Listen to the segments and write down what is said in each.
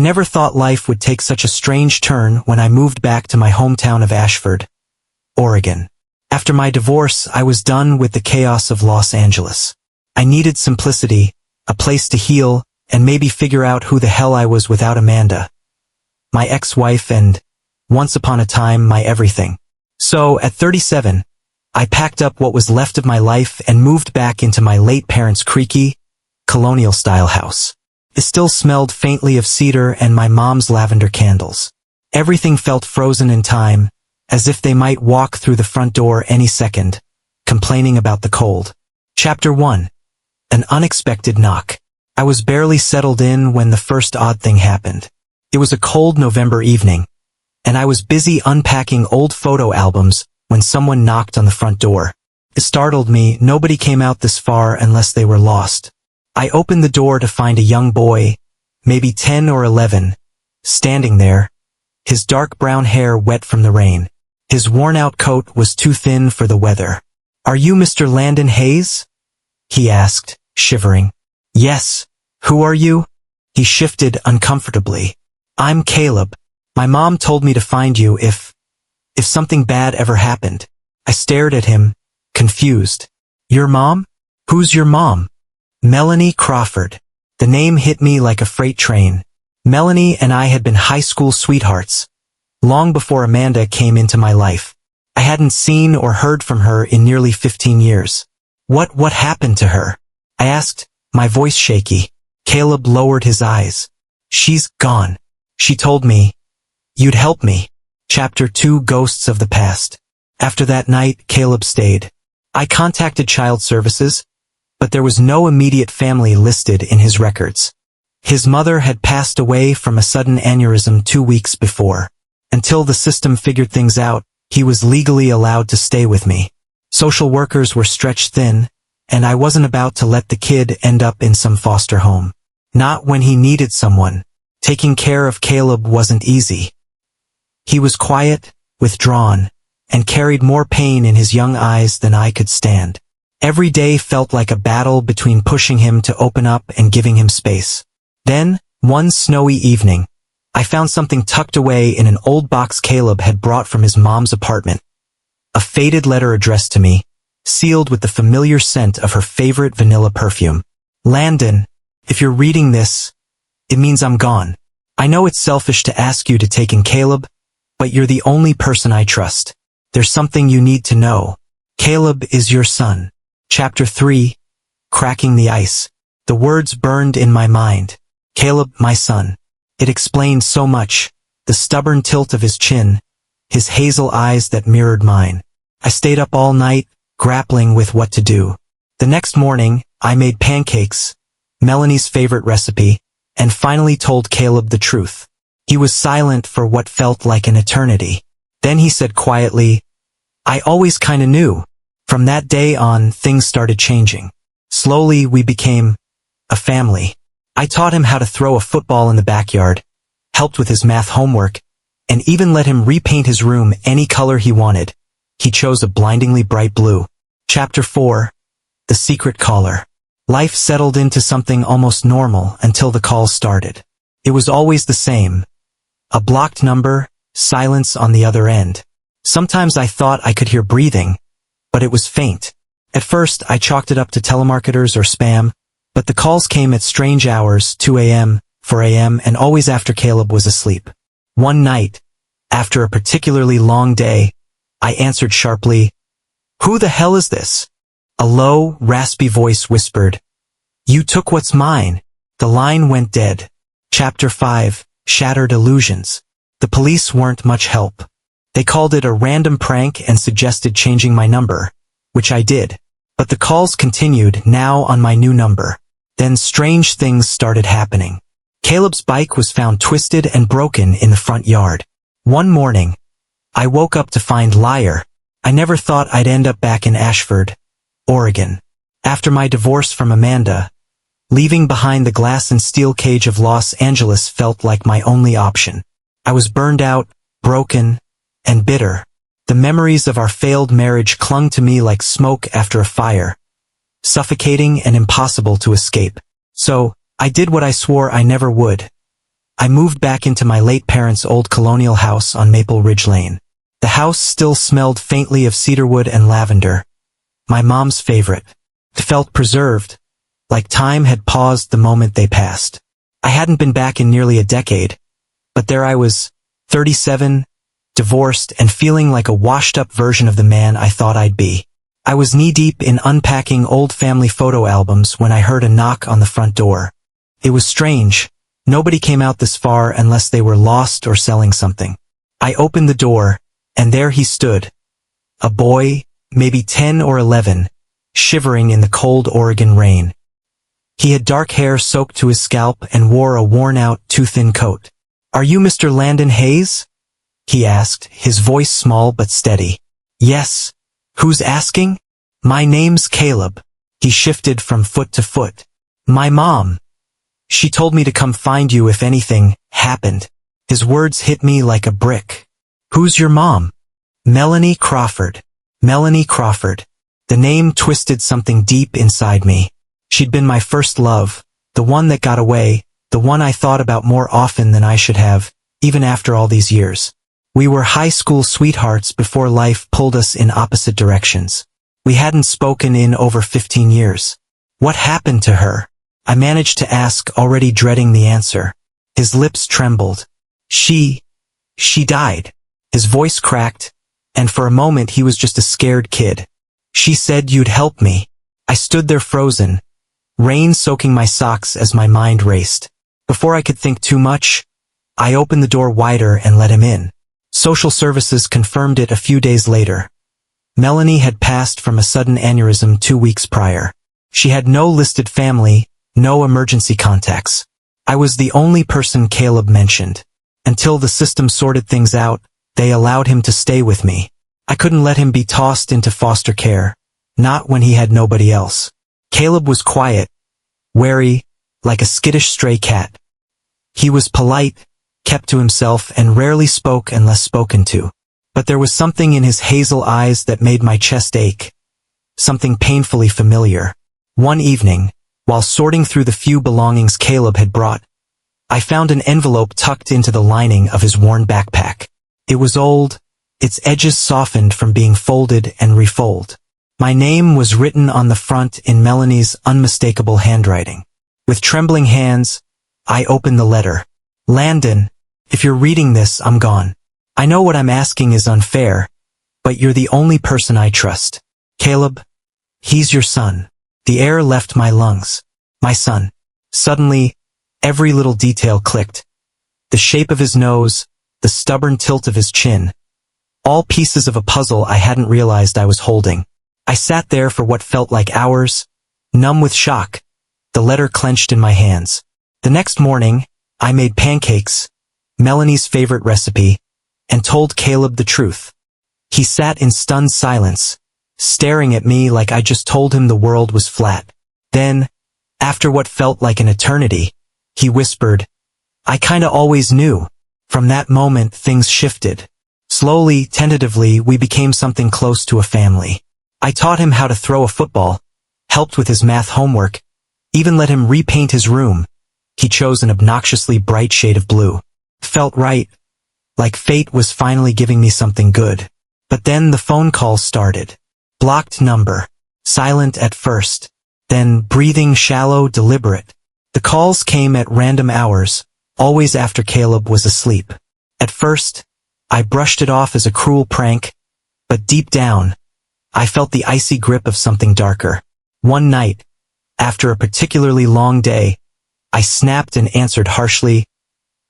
never thought life would take such a strange turn when I moved back to my hometown of Ashford, Oregon. After my divorce, I was done with the chaos of Los Angeles. I needed simplicity, a place to heal, and maybe figure out who the hell I was without Amanda, my ex-wife and, once upon a time, my everything. So, at 37, I packed up what was left of my life and moved back into my late parents' creaky, colonial-style house. It still smelled faintly of cedar and my mom's lavender candles. Everything felt frozen in time, as if they might walk through the front door any second, complaining about the cold. Chapter 1. An unexpected knock. I was barely settled in when the first odd thing happened. It was a cold November evening, and I was busy unpacking old photo albums when someone knocked on the front door. It startled me. Nobody came out this far unless they were lost. I opened the door to find a young boy, maybe 10 or 11, standing there, his dark brown hair wet from the rain. His worn-out coat was too thin for the weather. "Are you Mr. Landon Hayes?" he asked, shivering. "Yes. Who are you?" He shifted uncomfortably. "I'm Caleb. My mom told me to find you if something bad ever happened." I stared at him, confused. "Your mom? Who's your mom?" "Melanie Crawford." The name hit me like a freight train. Melanie and I had been high school sweethearts, long before Amanda came into my life. I hadn't seen or heard from her in nearly 15 years. What happened to her?" I asked, my voice shaky. Caleb lowered his eyes. "She's gone. She told me you'd help me." Chapter 2. Ghosts of the Past. After that night, Caleb stayed. I contacted child services, but there was no immediate family listed in his records. His mother had passed away from a sudden aneurysm 2 weeks before. Until the system figured things out, he was legally allowed to stay with me. Social workers were stretched thin, and I wasn't about to let the kid end up in some foster home. Not when he needed someone. Taking care of Caleb wasn't easy. He was quiet, withdrawn, and carried more pain in his young eyes than I could stand. Every day felt like a battle between pushing him to open up and giving him space. Then, one snowy evening, I found something tucked away in an old box Caleb had brought from his mom's apartment. A faded letter addressed to me, sealed with the familiar scent of her favorite vanilla perfume. "Landon, if you're reading this, it means I'm gone. I know it's selfish to ask you to take in Caleb, but you're the only person I trust. There's something you need to know. Caleb is your son." Chapter 3. Cracking the Ice. The words burned in my mind. Caleb, my son. It explained so much, the stubborn tilt of his chin, his hazel eyes that mirrored mine. I stayed up all night, grappling with what to do. The next morning, I made pancakes, Melanie's favorite recipe, and finally told Caleb the truth. He was silent for what felt like an eternity. Then he said quietly, "I always kinda knew." From that day on, things started changing. Slowly, we became a family. I taught him how to throw a football in the backyard, helped with his math homework, and even let him repaint his room any color he wanted. He chose a blindingly bright blue. Chapter 4. The Secret Caller. Life settled into something almost normal until the calls started. It was always the same. A blocked number, silence on the other end. Sometimes I thought I could hear breathing, but it was faint. At first, I chalked it up to telemarketers or spam, but the calls came at strange hours, 2 a.m., 4 a.m., and always after Caleb was asleep. One night, after a particularly long day, I answered sharply, "Who the hell is this?" A low, raspy voice whispered, "You took what's mine." The line went dead. Chapter 5. Shattered Illusions. The police weren't much help. They called it a random prank and suggested changing my number, which I did. But the calls continued, now on my new number. Then strange things started happening. Caleb's bike was found twisted and broken in the front yard. One morning, I woke up to find Liar. I never thought I'd end up back in Ashford, Oregon. After my divorce from Amanda, leaving behind the glass and steel cage of Los Angeles felt like my only option. I was burned out, broken, and bitter. The memories of our failed marriage clung to me like smoke after a fire, suffocating and impossible to escape. So, I did what I swore I never would. I moved back into my late parents' old colonial house on Maple Ridge Lane. The house still smelled faintly of cedarwood and lavender, my mom's favorite. It felt preserved, like time had paused the moment they passed. I hadn't been back in nearly a decade, but there I was, 37, divorced, and feeling like a washed-up version of the man I thought I'd be. I was knee-deep in unpacking old family photo albums when I heard a knock on the front door. It was strange. Nobody came out this far unless they were lost or selling something. I opened the door, and there he stood. A boy, maybe 10 or 11, shivering in the cold Oregon rain. He had dark hair soaked to his scalp and wore a worn-out, too-thin coat. "Are you Mr. Landon Hayes?" he asked, his voice small but steady. "Yes. Who's asking?" "My name's Caleb." He shifted from foot to foot. "My mom. She told me to come find you if anything happened." His words hit me like a brick. "Who's your mom?" "Melanie Crawford." Melanie Crawford. The name twisted something deep inside me. She'd been my first love, the one that got away, the one I thought about more often than I should have, even after all these years. We were high school sweethearts before life pulled us in opposite directions. We hadn't spoken in over 15 years. What happened to her? I managed to ask, already dreading the answer. His lips trembled. She died. His voice cracked, and for a moment he was just a scared kid. "She said you'd help me." I stood there frozen, rain soaking my socks as my mind raced. Before I could think too much, I opened the door wider and let him in. Social services confirmed it a few days later. Melanie had passed from a sudden aneurysm 2 weeks prior. She had no listed family, no emergency contacts. I was the only person Caleb mentioned. Until the system sorted things out, they allowed him to stay with me. I couldn't let him be tossed into foster care, not when he had nobody else. Caleb was quiet, wary, like a skittish stray cat. He was polite, kept to himself, and rarely spoke unless spoken to. But there was something in his hazel eyes that made my chest ache, something painfully familiar. One evening, while sorting through the few belongings Caleb had brought, I found an envelope tucked into the lining of his worn backpack. It was old, its edges softened from being folded and refolded. My name was written on the front in Melanie's unmistakable handwriting. With trembling hands, I opened the letter. "Landon, if you're reading this, I'm gone. I know what I'm asking is unfair, but you're the only person I trust. Caleb, he's your son." The air left my lungs. My son. Suddenly, every little detail clicked. The shape of his nose, the stubborn tilt of his chin. All pieces of a puzzle I hadn't realized I was holding. I sat there for what felt like hours, numb with shock, the letter clenched in my hands. The next morning, I made pancakes, Melanie's favorite recipe, and told Caleb the truth. He sat in stunned silence, staring at me like I just told him the world was flat. Then, after what felt like an eternity, he whispered, "I kinda always knew." From that moment, things shifted. Slowly, tentatively, we became something close to a family. I taught him how to throw a football, helped with his math homework, even let him repaint his room. He chose an obnoxiously bright shade of blue. Felt right, like fate was finally giving me something good. But then the phone calls started. Blocked number. Silent at first. Then breathing shallow, deliberate. The calls came at random hours, always after Caleb was asleep. At first, I brushed it off as a cruel prank, but deep down, I felt the icy grip of something darker. One night, after a particularly long day, I snapped and answered harshly,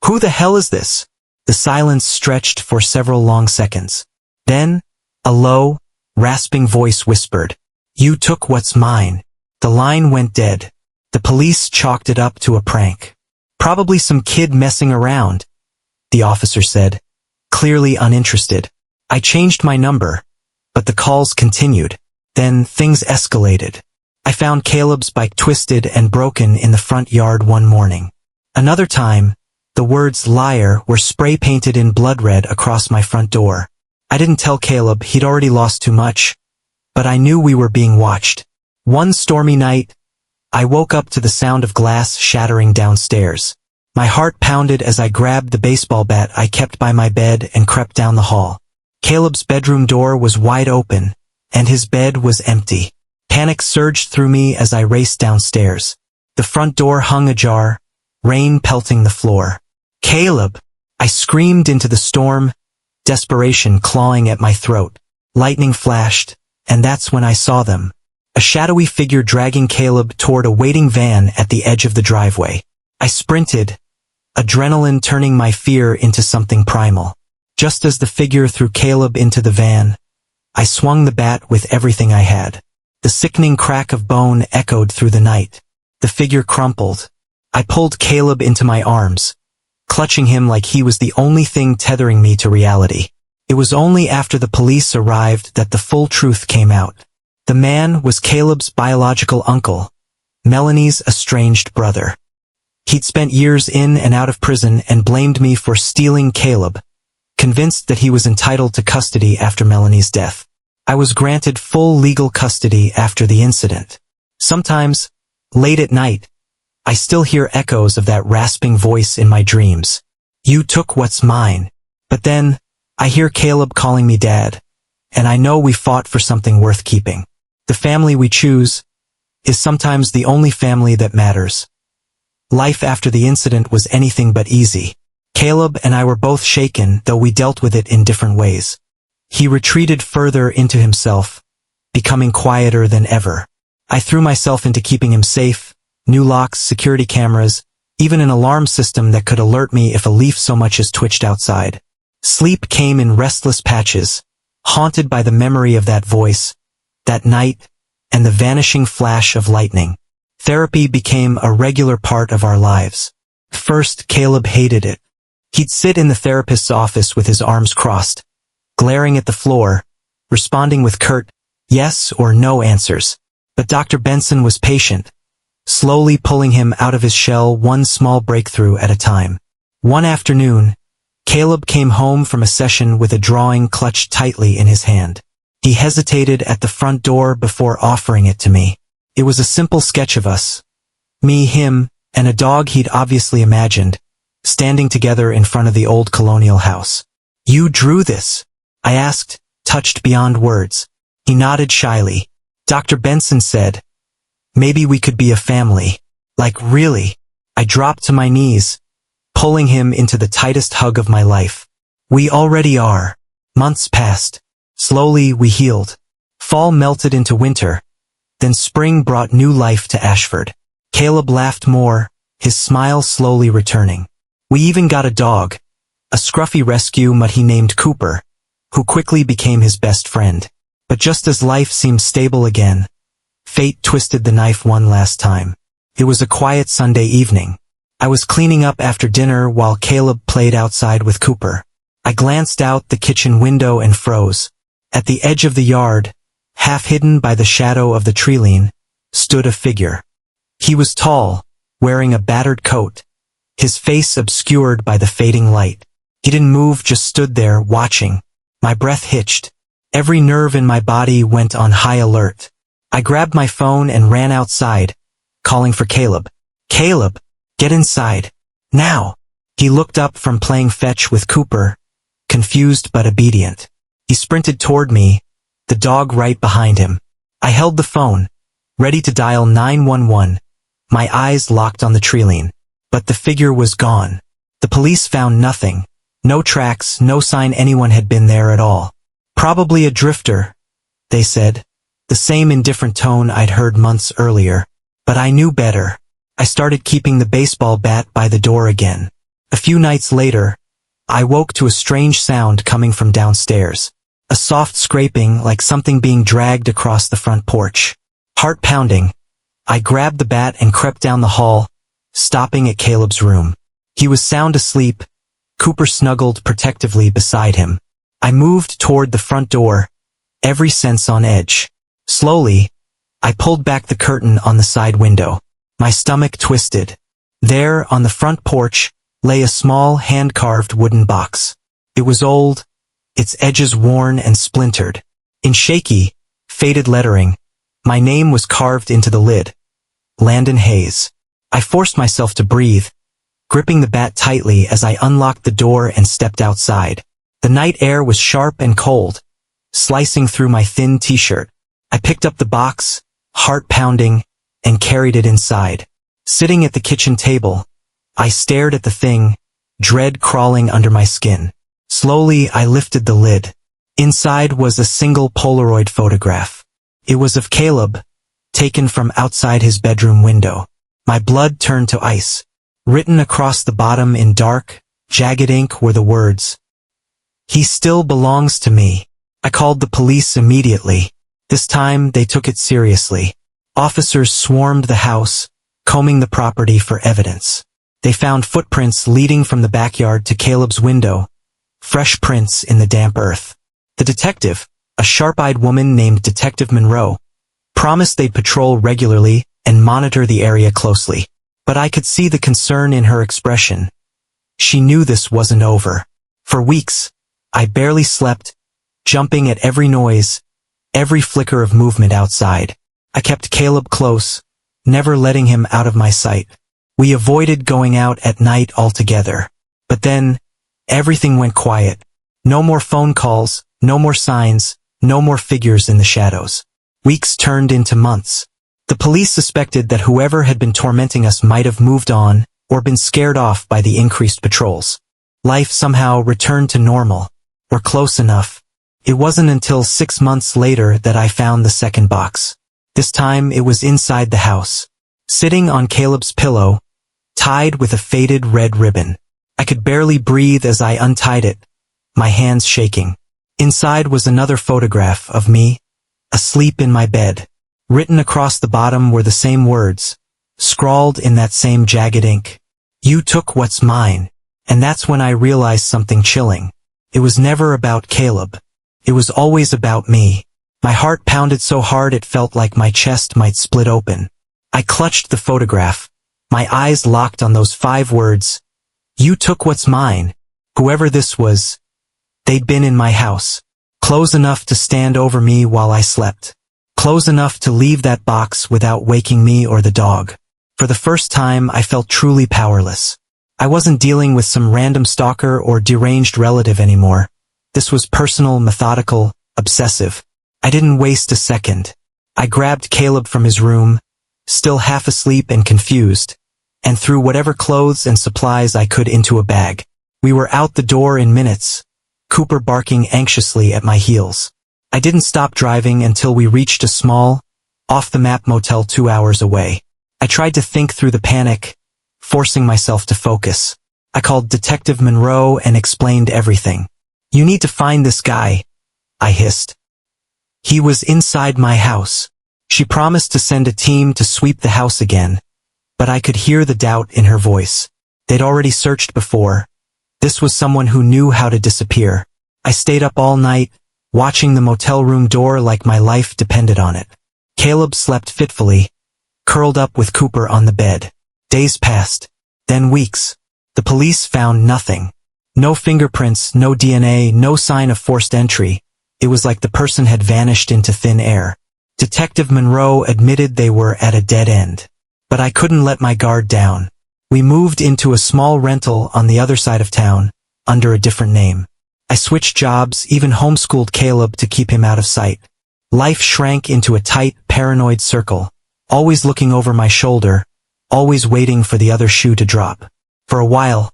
"Who the hell is this?" The silence stretched for several long seconds. Then, a low, rasping voice whispered, "You took what's mine." The line went dead. The police chalked it up to a prank. "Probably some kid messing around," the officer said, clearly uninterested. I changed my number, but the calls continued. Then things escalated. I found Caleb's bike twisted and broken in the front yard one morning. Another time, the words "liar" were spray-painted in blood red across my front door. I didn't tell Caleb, he'd already lost too much, but I knew we were being watched. One stormy night, I woke up to the sound of glass shattering downstairs. My heart pounded as I grabbed the baseball bat I kept by my bed and crept down the hall. Caleb's bedroom door was wide open, and his bed was empty. Panic surged through me as I raced downstairs. The front door hung ajar, rain pelting the floor. "Caleb!" I screamed into the storm, desperation clawing at my throat. Lightning flashed, and that's when I saw them. A shadowy figure dragging Caleb toward a waiting van at the edge of the driveway. I sprinted, adrenaline turning my fear into something primal. Just as the figure threw Caleb into the van, I swung the bat with everything I had. The sickening crack of bone echoed through the night. The figure crumpled. I pulled Caleb into my arms, clutching him like he was the only thing tethering me to reality. It was only after the police arrived that the full truth came out. The man was Caleb's biological uncle, Melanie's estranged brother. He'd spent years in and out of prison and blamed me for stealing Caleb, convinced that he was entitled to custody after Melanie's death. I was granted full legal custody after the incident. Sometimes, late at night, I still hear echoes of that rasping voice in my dreams. "You took what's mine." But then, I hear Caleb calling me Dad, and I know we fought for something worth keeping. The family we choose is sometimes the only family that matters. Life after the incident was anything but easy. Caleb and I were both shaken, though we dealt with it in different ways. He retreated further into himself, becoming quieter than ever. I threw myself into keeping him safe, new locks, security cameras, even an alarm system that could alert me if a leaf so much as twitched outside. Sleep came in restless patches, haunted by the memory of that voice, that night, and the vanishing flash of lightning. Therapy became a regular part of our lives. First, Caleb hated it. He'd sit in the therapist's office with his arms crossed, glaring at the floor, responding with curt, yes or no answers. But Dr. Benson was patient, slowly pulling him out of his shell one small breakthrough at a time. One afternoon, Caleb came home from a session with a drawing clutched tightly in his hand. He hesitated at the front door before offering it to me. It was a simple sketch of us, me, him, and a dog he'd obviously imagined, standing together in front of the old colonial house. "You drew this?" I asked, touched beyond words. He nodded shyly. Dr. Benson said, "Maybe we could be a family." Like, really? I dropped to my knees, pulling him into the tightest hug of my life. "We already are." Months passed. Slowly we healed. Fall melted into winter. Then spring brought new life to Ashford. Caleb laughed more, his smile slowly returning. We even got a dog, a scruffy rescue mutt he named Cooper, who quickly became his best friend. But just as life seemed stable again, fate twisted the knife one last time. It was a quiet Sunday evening. I was cleaning up after dinner while Caleb played outside with Cooper. I glanced out the kitchen window and froze. At the edge of the yard, half hidden by the shadow of the treeline, stood a figure. He was tall, wearing a battered coat, his face obscured by the fading light. He didn't move, just stood there, watching. My breath hitched. Every nerve in my body went on high alert. I grabbed my phone and ran outside, calling for Caleb. "Caleb, get inside. Now!" He looked up from playing fetch with Cooper, confused but obedient. He sprinted toward me, the dog right behind him. I held the phone, ready to dial 911, my eyes locked on the treeline. But the figure was gone. The police found nothing. No tracks, no sign anyone had been there at all. "Probably a drifter," they said, the same indifferent tone I'd heard months earlier. But I knew better. I started keeping the baseball bat by the door again. A few nights later, I woke to a strange sound coming from downstairs. A soft scraping, like something being dragged across the front porch. Heart pounding, I grabbed the bat and crept down the hall, stopping at Caleb's room. He was sound asleep, Cooper snuggled protectively beside him. I moved toward the front door, every sense on edge. Slowly, I pulled back the curtain on the side window. My stomach twisted. There, on the front porch, lay a small hand-carved wooden box. It was old, its edges worn and splintered. In shaky, faded lettering, my name was carved into the lid. Landon Hayes. I forced myself to breathe, gripping the bat tightly as I unlocked the door and stepped outside. The night air was sharp and cold, slicing through my thin t-shirt. I picked up the box, heart pounding, and carried it inside. Sitting at the kitchen table, I stared at the thing, dread crawling under my skin. Slowly, I lifted the lid. Inside was a single Polaroid photograph. It was of Caleb, taken from outside his bedroom window. My blood turned to ice. Written across the bottom in dark, jagged ink were the words, "He still belongs to me." I called the police immediately. This time, they took it seriously. Officers swarmed the house, combing the property for evidence. They found footprints leading from the backyard to Caleb's window, fresh prints in the damp earth. The detective, a sharp-eyed woman named Detective Monroe, promised they'd patrol regularly and monitor the area closely. But I could see the concern in her expression. She knew this wasn't over. For weeks, I barely slept, jumping at every noise, every flicker of movement outside. I kept Caleb close, never letting him out of my sight. We avoided going out at night altogether. But then, everything went quiet. No more phone calls, no more signs, no more figures in the shadows. Weeks turned into months. The police suspected that whoever had been tormenting us might have moved on or been scared off by the increased patrols. Life somehow returned to normal, or close enough. It wasn't until 6 months later that I found the second box. This time it was inside the house, sitting on Caleb's pillow, tied with a faded red ribbon. I could barely breathe as I untied it, my hands shaking. Inside was another photograph of me, asleep in my bed. Written across the bottom were the same words, scrawled in that same jagged ink. "You took what's mine." And that's when I realized something chilling. It was never about Caleb. It was always about me. My heart pounded so hard it felt like my chest might split open. I clutched the photograph, my eyes locked on those 5 words. "You took what's mine." Whoever this was, they'd been in my house, close enough to stand over me while I slept. Close enough to leave that box without waking me or the dog. For the first time, I felt truly powerless. I wasn't dealing with some random stalker or deranged relative anymore. This was personal, methodical, obsessive. I didn't waste a second. I grabbed Caleb from his room, still half asleep and confused, and threw whatever clothes and supplies I could into a bag. We were out the door in minutes, Cooper barking anxiously at my heels. I didn't stop driving until we reached a small, off-the-map motel 2 hours away. I tried to think through the panic, forcing myself to focus. I called Detective Monroe and explained everything. "You need to find this guy," I hissed. "He was inside my house." She promised to send a team to sweep the house again, but I could hear the doubt in her voice. They'd already searched before. This was someone who knew how to disappear. I stayed up all night, watching the motel room door like my life depended on it. Caleb slept fitfully, curled up with Cooper on the bed. Days passed, then weeks. The police found nothing. No fingerprints, no DNA, no sign of forced entry. It was like the person had vanished into thin air. Detective Monroe admitted they were at a dead end. But I couldn't let my guard down. We moved into a small rental on the other side of town, under a different name. I switched jobs, even homeschooled Caleb to keep him out of sight. Life shrank into a tight, paranoid circle, always looking over my shoulder, always waiting for the other shoe to drop. For a while,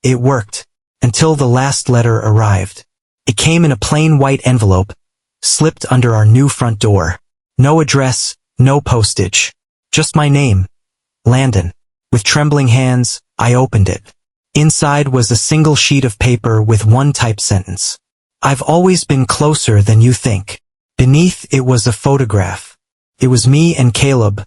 it worked, until the last letter arrived. It came in a plain white envelope, slipped under our new front door. No address, no postage. Just my name, Landon. With trembling hands, I opened it. Inside was a single sheet of paper with one typed sentence. "I've always been closer than you think." Beneath it was a photograph. It was me and Caleb,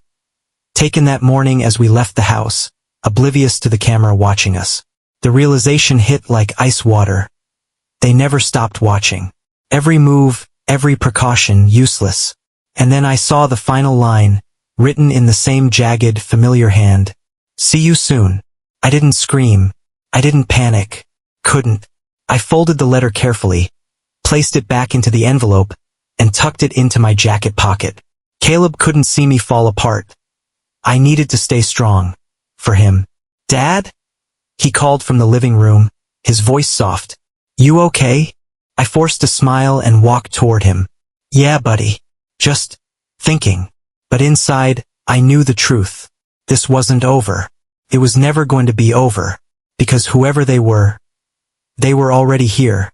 taken that morning as we left the house, oblivious to the camera watching us. The realization hit like ice water. They never stopped watching. Every move, every precaution, useless. And then I saw the final line, written in the same jagged, familiar hand. "See you soon." I didn't scream. I didn't panic. Couldn't. I folded the letter carefully, placed it back into the envelope, and tucked it into my jacket pocket. Caleb couldn't see me fall apart. I needed to stay strong. For him. "Dad?" He called from the living room, his voice soft. You okay? I forced a smile and walked toward him. Yeah, buddy. Just thinking. But inside, I knew the truth. This wasn't over. It was never going to be over. Because whoever they were already here.